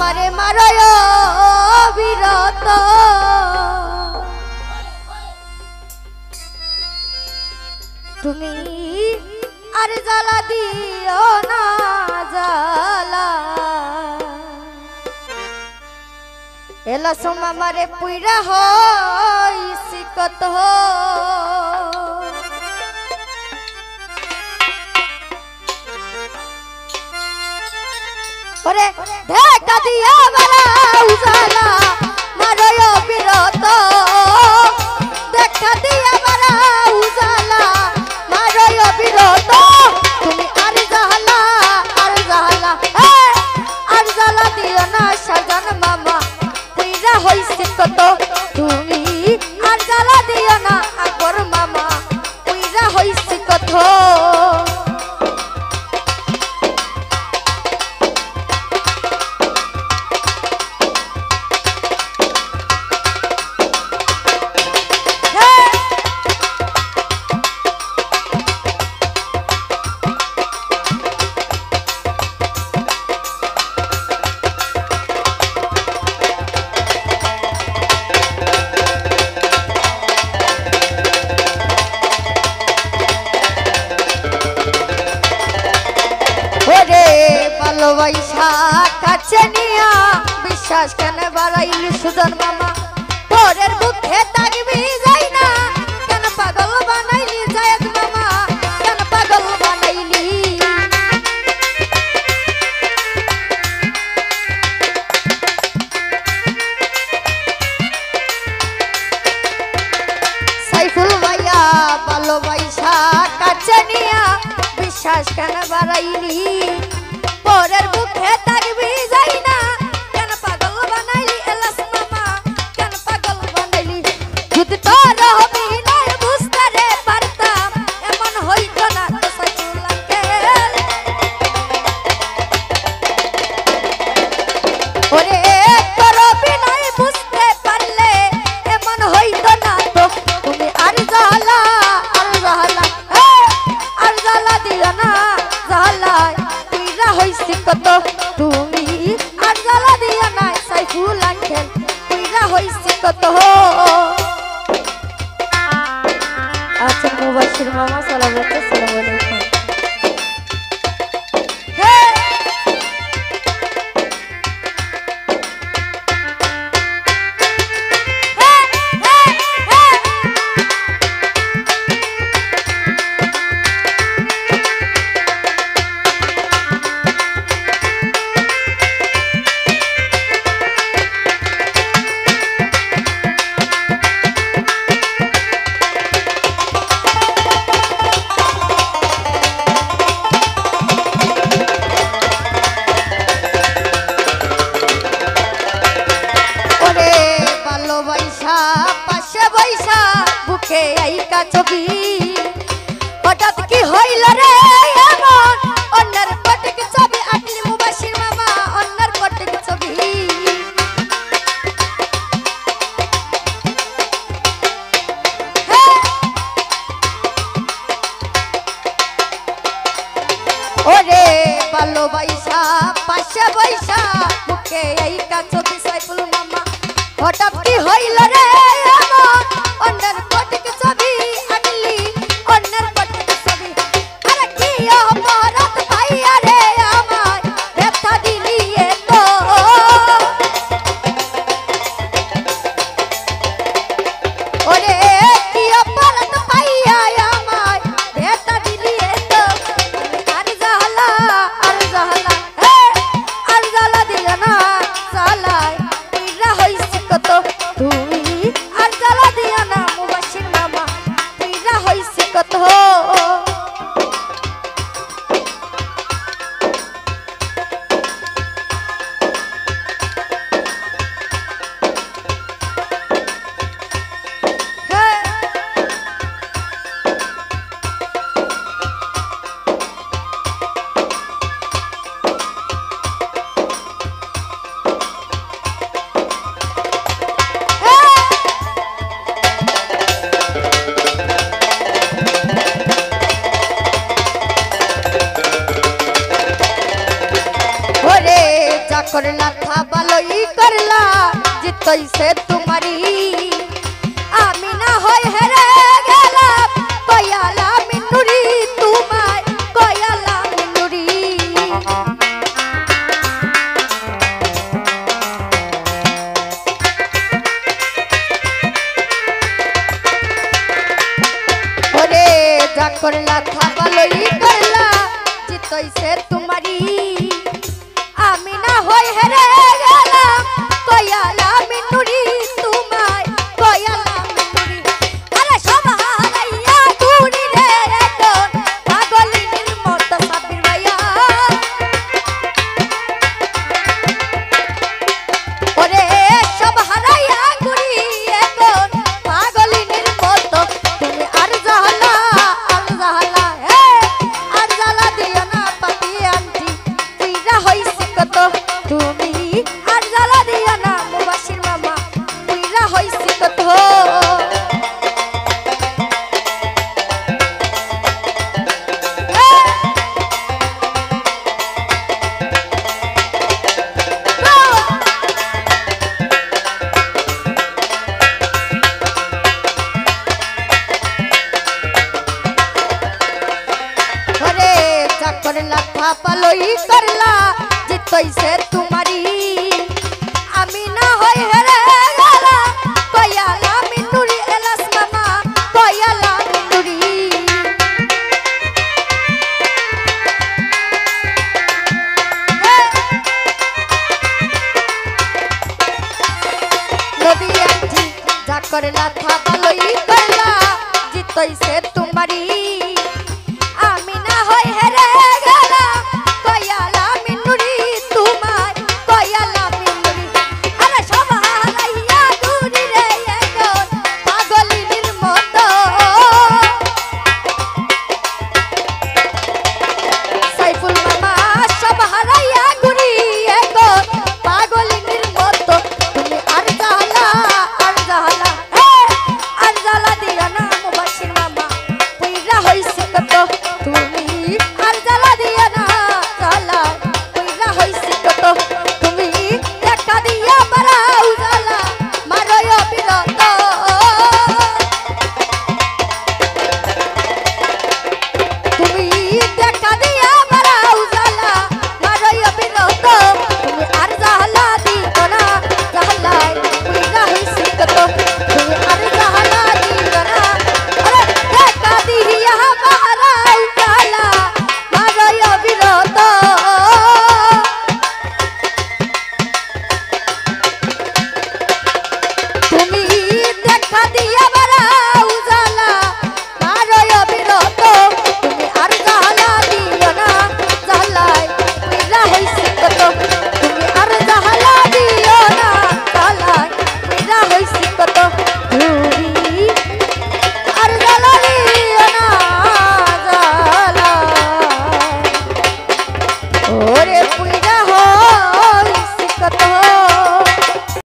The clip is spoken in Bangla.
আমারে মারয় বিরত তুমি আর জ্বালা দিও না জ্বালা এলা সোমা মারে পুইরা হইছি কত ওরে দেখা দিয়া বালা উজালা মারয় বিরত দেখা দিয়া বালা উজালা মারয় বিরত তুমি আর জ্বালা আর জ্বালা দিও না সাজান মামা পুইরা হইছে কত তুমি আর জ্বালা দিও না আকবর মামা পুইরা হইছে কত ভালোবাসা কাছে নিয়া বিশ্বাস কেন বাড়াইলি সুজন মামা পরের বুকে থাকবি যাই না কেন পাগল বানাইলি জায়েদ মামা কেন পাগল বানাইলি সাইফুল ভাইয়া ভালোবাসা কাছে নিয়া বিশ্বাস কেন বাড়াইলি পরের বুকে থাকবি যাই না কেন পাগল বানাইলি এলাস মামা কেন পাগল বানাইলি যদি তোর হবি নাই বুঝতে রে পারতাম এমন হইতো না তো সাইফুল আঙ্কেল ওরে তোর হবি নাই বুঝতে পারলে এমন হইতো না তো তুমি আর জ্বালা দিও না জ্বালায় হইছি কত তুমি আর জ্বালা দিও না সাইফুল আঙ্কেল পুইরা হইছি কত আচ্ছা মুবাশির মামা সালাম আলাইকুম পাশে বৈশা বুকে আইকা ছবি হঠাৎ কি হইল রে এমন অন্যের পটিক ছবি আটলি মুবাশির মামা অন্যের পটিক ছবি ওরে ভালোবাসা পাশে বৈশা বুকে আইকা ছবি সাইফুল মামা হঠাৎ কি হইল রে এমন অন্যের পটিক ছবি আনলি অন্যের পটিক ছবি আরে কি অপরাধ পাইয়া রে আমায় ব্যথা দিলি এত ওরে কি অপরাধ পাইয়া আমায় ব্যথা দিলি এত আর জ্বালা আর জ্বালা দিও না জ্বালায় তুমি আর জ্বালা দিও না মুবাশির करला था भालोई करला जितैसे तुम्हारी आमी ना होय हेरे गेला कयाला मिनुरी तुम्हाय कयाला मिनुरी ओरे जा करला था भालोई करला जितैसे तुम्हारी आमी ना होय हेरे गेला कयाला मिनुरी तुम्हाय कयाला मिनुरी আরে সব হারাইয়া ঘুরি রে এখন পাগলিনীর মতো সাবির ভাইয়া ওরে সব হারাইয়া ঘুরি এখন পাগলিনীর মতো তুমি আর জালা হে আর জালা দিও না পাতি আন্টি তুইরা হইছি কত তুমি আর জালা দিও না মুবাশির মামা তুইরা হইছি কত अरे जा करला था पालोई करला जितैसे तुम्हारी आमी ना होय हेरे गेला कयाला मिनुरी एलास मामा कयाला मिनुरी नदी आंटी जा करला था पालोई करला जितैसे तुम्हारी आमी ना होय हेरे गेला कयाला मिनुरी तुम्हाय कयाला मिनुरी আরে সব হারাইয়া ঘুরি রে এখন পাগলিনীর মতো সাইফুল মামা সব হারাইয়া ঘুরি এখন পাগলিনীর মতো তুমি আর জালা হে আর জালা দিও না মুবাশির মামা পুইরা হইছে কত তুমি আর জালা দিও না জালা পুইরা হইছে কত তুমি দেখা দিয়া বাড়াও জালা মারয় বিরত তুমি